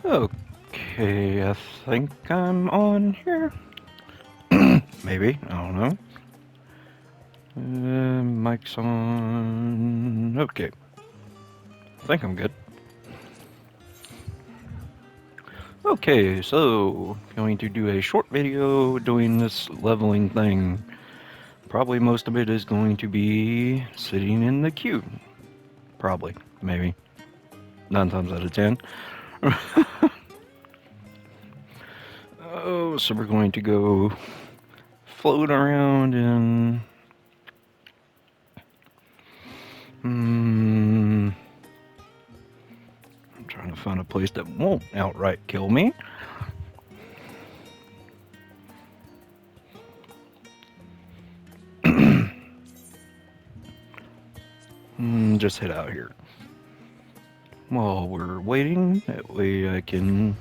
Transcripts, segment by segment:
Okay, I think I'm on here. Maybe, I don't know. Mic's on. Okay, I think I'm good. Okay, so going to do a short video doing this leveling thing. Probably most of it is going to be sitting in the queue. Probably, maybe. 9 times out of 10. Oh, so we're going to go float around and I'm trying to find a place that won't outright kill me. Just head out here. While we're waiting, that way I can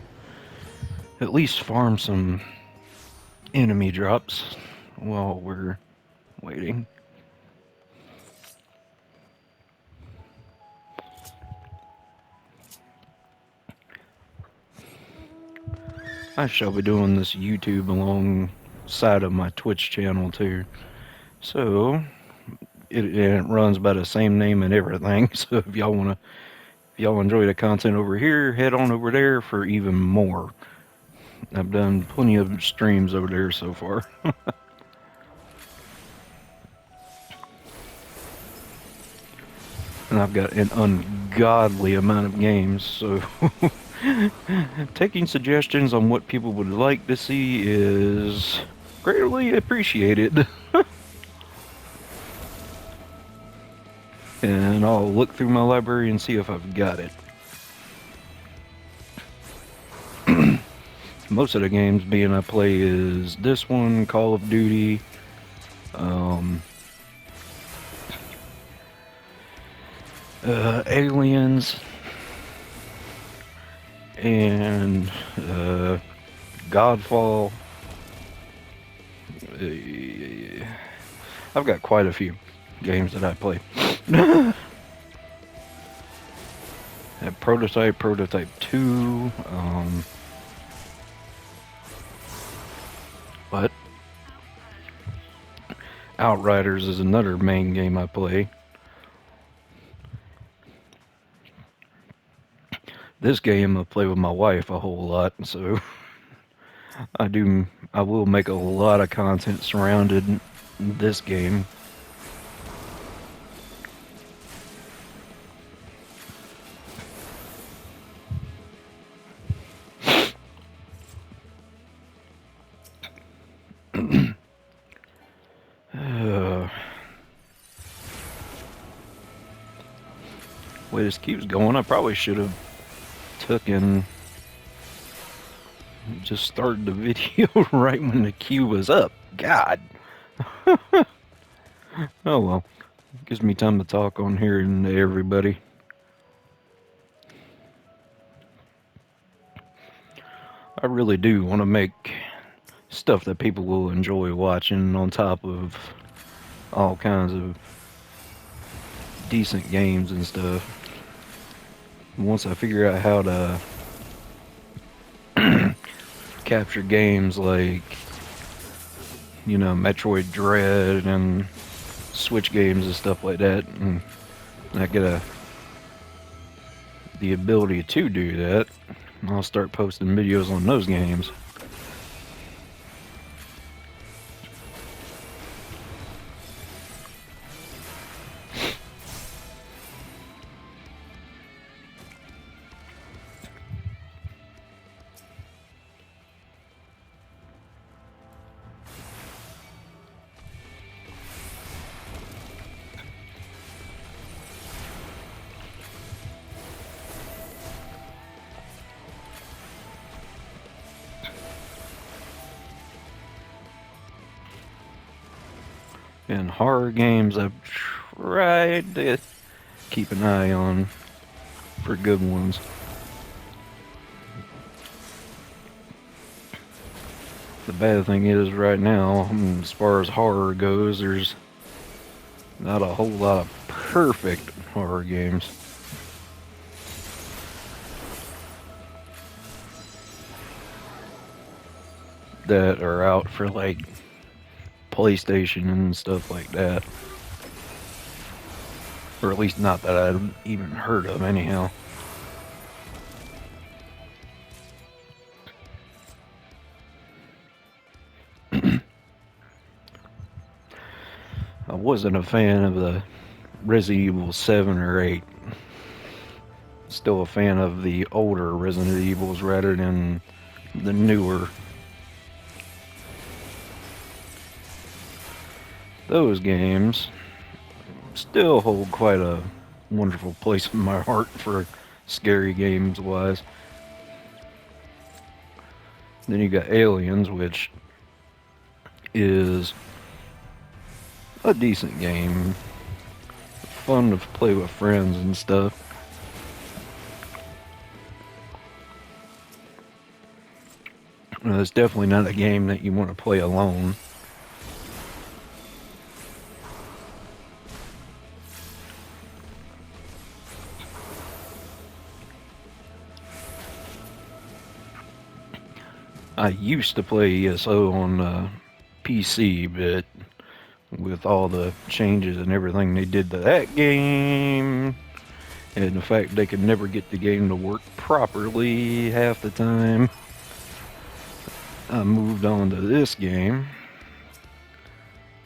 at least farm some enemy drops while we're waiting. I shall be doing this YouTube alongside of my Twitch channel too. So it runs by the same name and everything. So if y'all enjoy the content over here, head on over there for even more. I've done plenty of streams over there so far. And I've got an ungodly amount of games, so taking suggestions on what people would like to see is greatly appreciated. And I'll look through my library and see if I've got it. Most of the games being I play is this one, Call of Duty, Aliens, and Godfall. I've got quite a few games that I play. Prototype 2, but Outriders is another main game I play. This game I play with my wife a whole lot, so I will make a lot of content surrounded this game. Way this keeps going, I probably should have just started the video right when the queue was up. God. Oh well. Gives me time to talk on here and to everybody. I really do want to make stuff that people will enjoy watching on top of all kinds of decent games and stuff. Once I figure out how to capture games like, you know, Metroid Dread and Switch games and stuff like that, and I get the ability to do that, I'll start posting videos on those games. And horror games, I've tried to keep an eye on for good ones. The bad thing is right now, as far as horror goes, there's not a whole lot of perfect horror games. that are out for like PlayStation and stuff like that. Or at least not that I've even heard of anyhow. I wasn't a fan of the Resident Evil 7 or 8. Still a fan of the older Resident Evils rather than the newer. Those games still hold quite a wonderful place in my heart for scary games wise. Then you got Aliens, which is a decent game. Fun to play with friends and stuff. It's definitely not a game that you want to play alone. I used to play ESO on PC, but with all the changes and everything they did to that game, and the fact they could never get the game to work properly half the time, I moved on to this game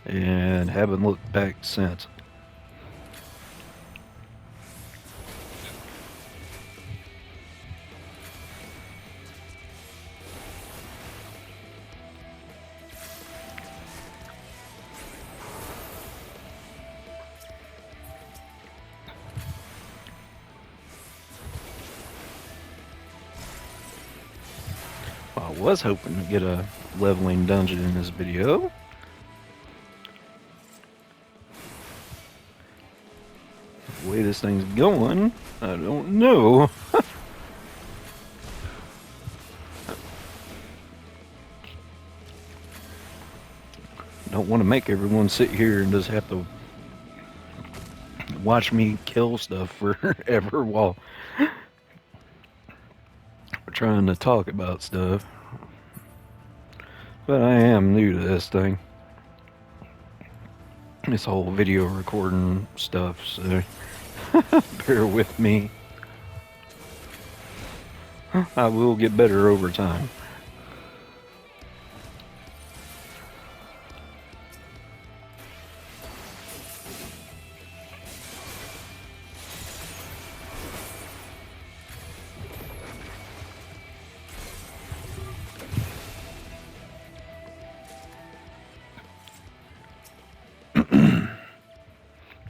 and haven't looked back since. I was hoping to get a leveling dungeon in this video. The way this thing's going, I don't know. Don't want to make everyone sit here and just have to watch me kill stuff forever while we're trying to talk about stuff. But I am new to this thing. This whole video recording stuff, so bear with me. I will get better over time.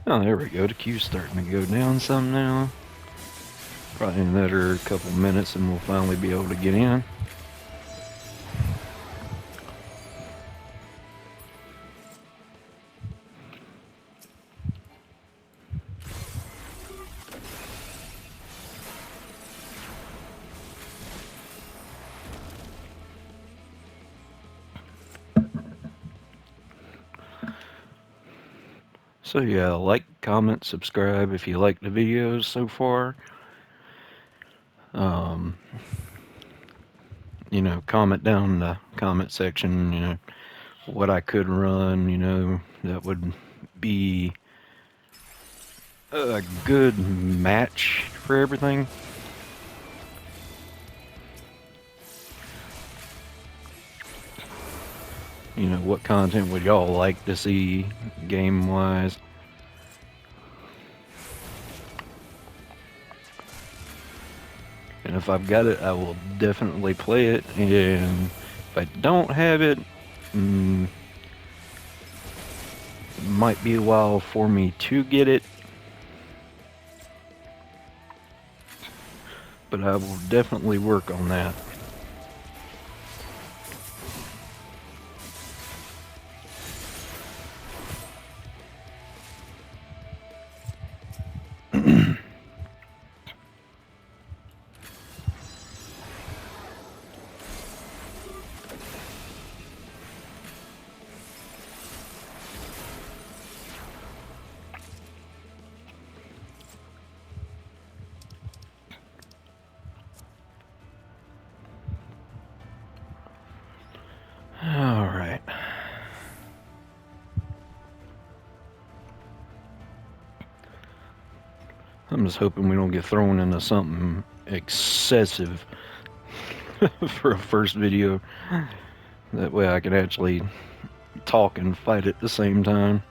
Oh, there we go. The queue's starting to go down some now. Probably another couple minutes and we'll finally be able to get in. So yeah, like, comment, subscribe if you like the videos so far. You know, comment down in the comment section, you know, what I could run, you know, that would be a good match for everything. You know, what content would y'all like to see game-wise? And if I've got it, I will definitely play it. And if I don't have it, it might be a while for me to get it. But I will definitely work on that. I'm just hoping we don't get thrown into something excessive for a first video. That way I can actually talk and fight at the same time.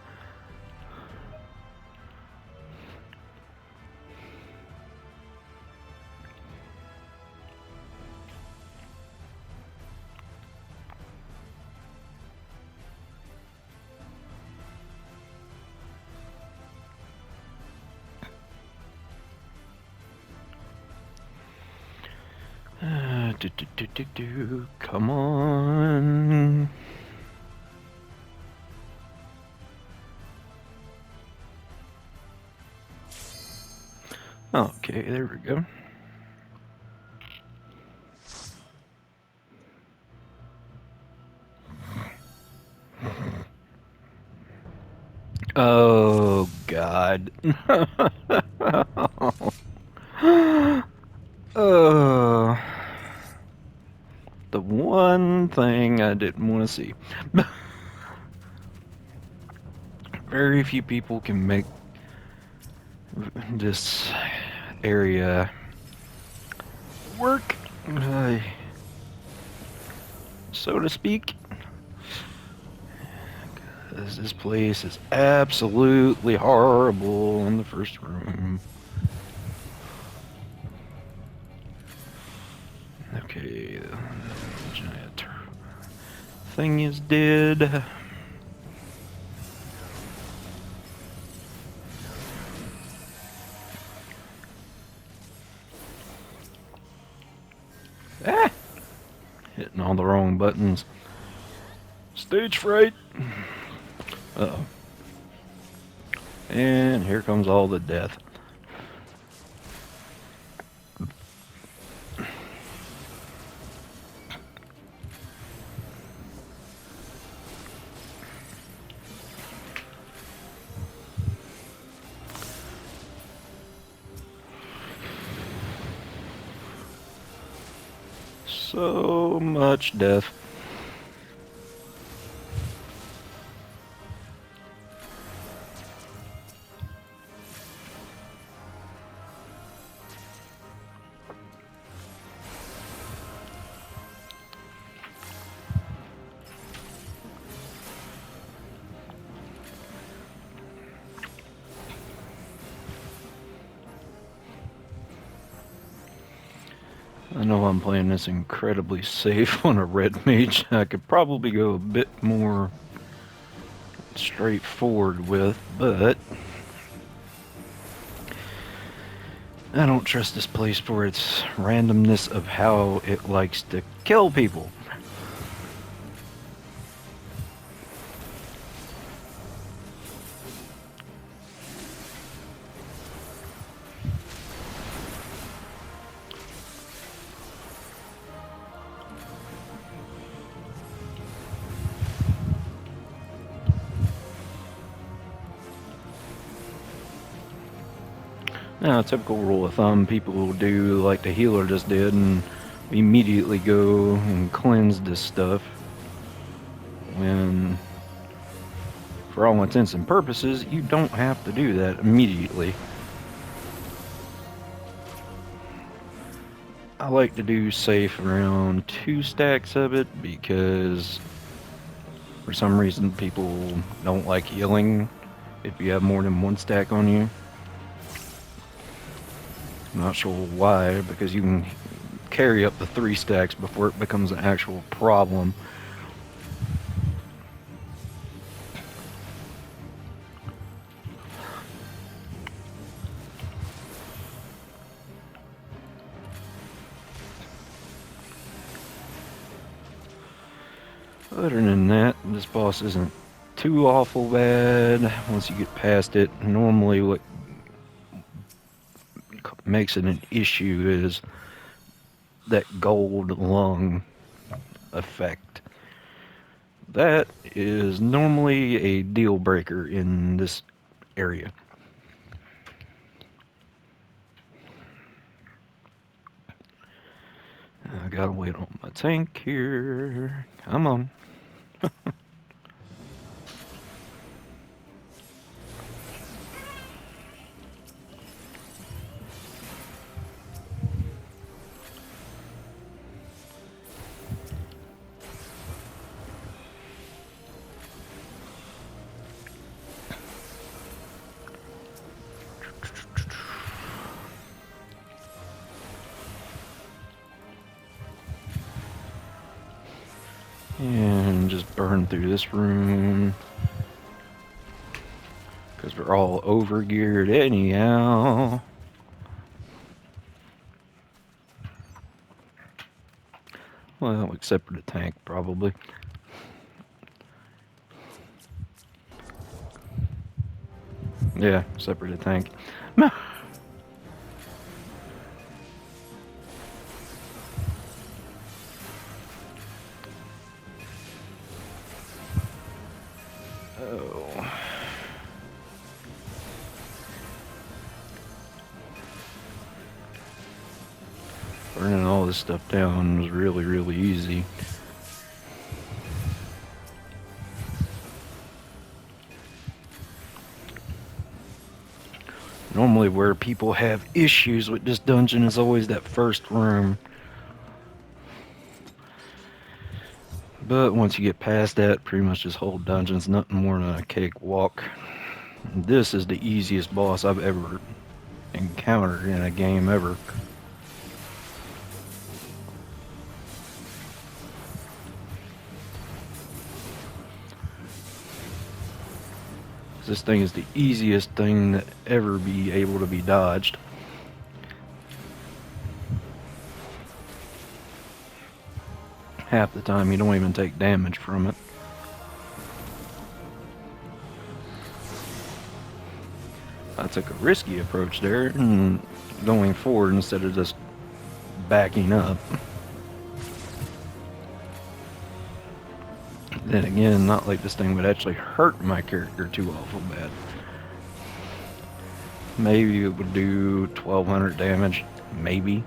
Come on. Okay, there we go. Oh, God. The one thing I didn't want to see. Very few people can make this area work, so to speak. This place is absolutely horrible in the first room. Okay, the giant thing is dead. Ah! Hitting all the wrong buttons. Stage fright. Uh-oh. And here comes all the death. So much death. I know I'm playing this incredibly safe on a red mage. I could probably go a bit more straightforward with, but I don't trust this place for its randomness of how it likes to kill people. Now, a typical rule of thumb, people will do like the healer just did and immediately go and cleanse this stuff. When, for all intents and purposes, you don't have to do that immediately. I like to do safe around 2 stacks of it because for some reason people don't like healing if you have more than 1 stack on you. I'm not sure why, because you can carry up to 3 stacks before it becomes an actual problem. Other than that, this boss isn't too awful bad once you get past it. Normally what makes it an issue is that gold lung effect. That is normally a deal breaker in this area. I gotta wait on my tank here. Come on. And just burn through this room. Because we're all overgeared anyhow. Well, except for the tank, probably. Yeah, except for the tank. Oh. Burning all this stuff down was really, really easy. Normally where people have issues with this dungeon is always that first room. But once you get past that, pretty much this whole dungeon's nothing more than a cakewalk. This is the easiest boss I've ever encountered in a game ever. This thing is the easiest thing to ever be able to be dodged. Half the time you don't even take damage from it. I took a risky approach there and going forward instead of just backing up. Then again, not like this thing would actually hurt my character too awful bad. Maybe it would do 1200 damage, maybe.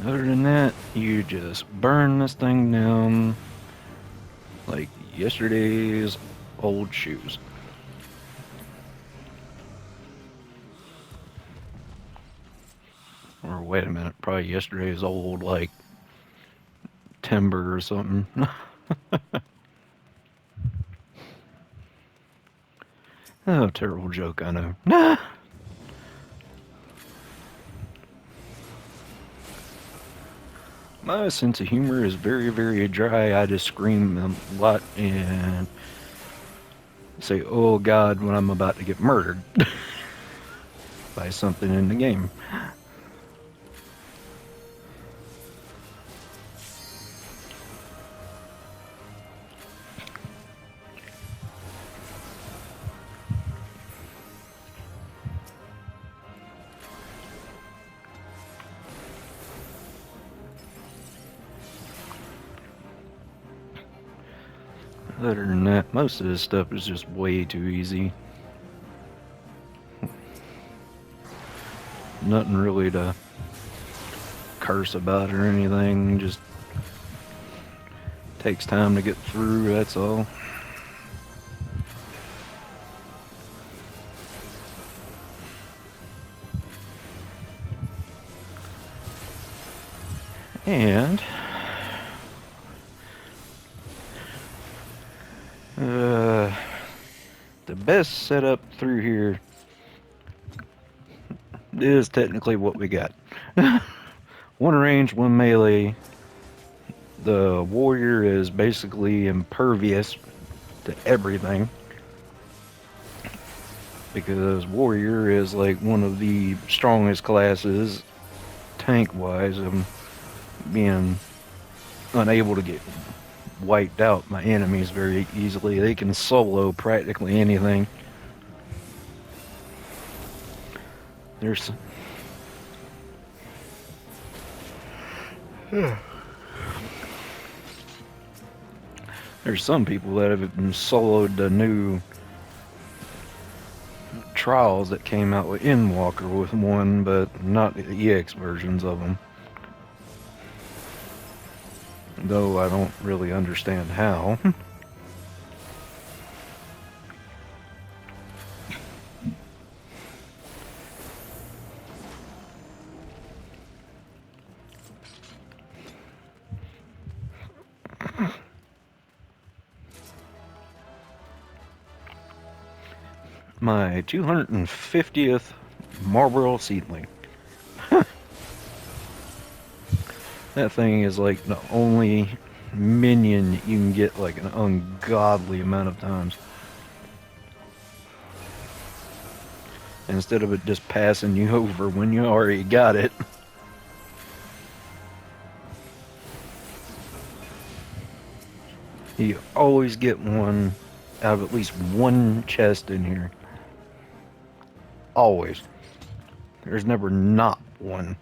Other than that, you just burn this thing down like yesterday's old shoes. Or wait a minute, probably yesterday's old, like, timber or something. Oh, terrible joke, I know. Nah! My sense of humor is very, very dry. I just scream a lot and say, oh God, when I'm about to get murdered by something in the game. Other than that, most of this stuff is just way too easy. Nothing really to curse about or anything, just takes time to get through, that's all. And the best setup through here is technically what we got. One range, one melee. The warrior is basically impervious to everything, because warrior is like one of the strongest classes tank wise, of being unable to get wiped out by enemies very easily. They can solo practically anything. There's some people that have soloed the new trials that came out with Endwalker with one, but not the EX versions of them. Though I don't really understand how. My 250th Marlboro seedling. That thing is like the only minion you can get like an ungodly amount of times. Instead of it just passing you over when you already got it. You always get one out of at least one chest in here. Always. There's never not one.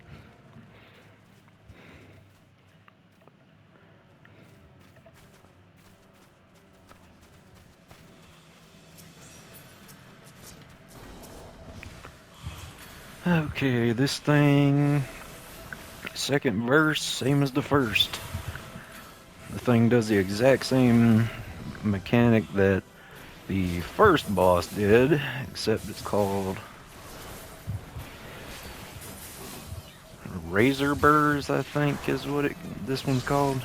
Okay, this thing, second verse, same as the first. The thing does the exact same mechanic that the first boss did, except it's called Razor Burrs, I think is what this one's called.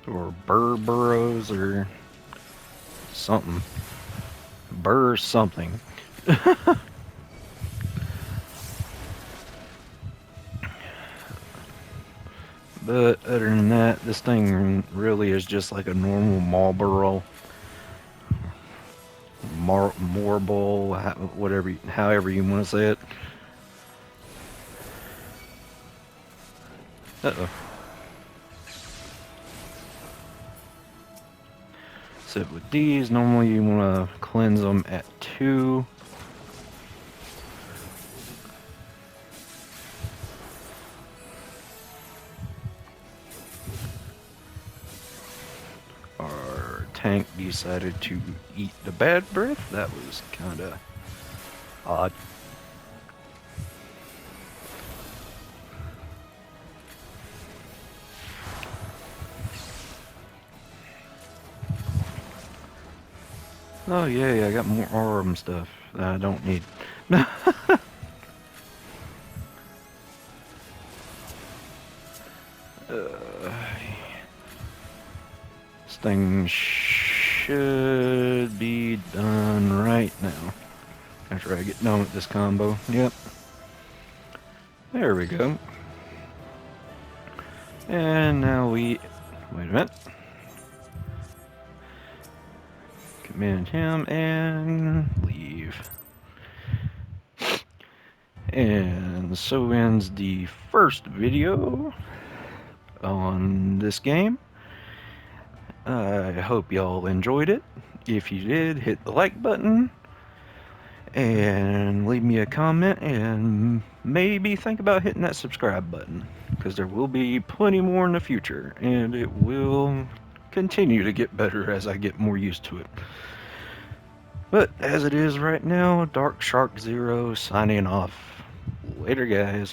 Or Burr Burrows or something. Burr something. But other than that, this thing really is just like a normal Marlboro. Marble, whatever, however you want to say it. Uh-oh. So with these, normally you want to cleanse them at 2. Our tank decided to eat the bad breath. That was kind of odd. Oh yeah, I got more aurum stuff that I don't need. This thing should be done right now. After I get done with this combo. Yep. There we go. And now wait a minute. Command him and leave. And so ends the first video on this game. I hope y'all enjoyed it. If you did, hit the like button and leave me a comment and maybe think about hitting that subscribe button, because there will be plenty more in the future and it will continue to get better as I get more used to it. But as it is right now, Dark Shark Zero signing off. Later, guys.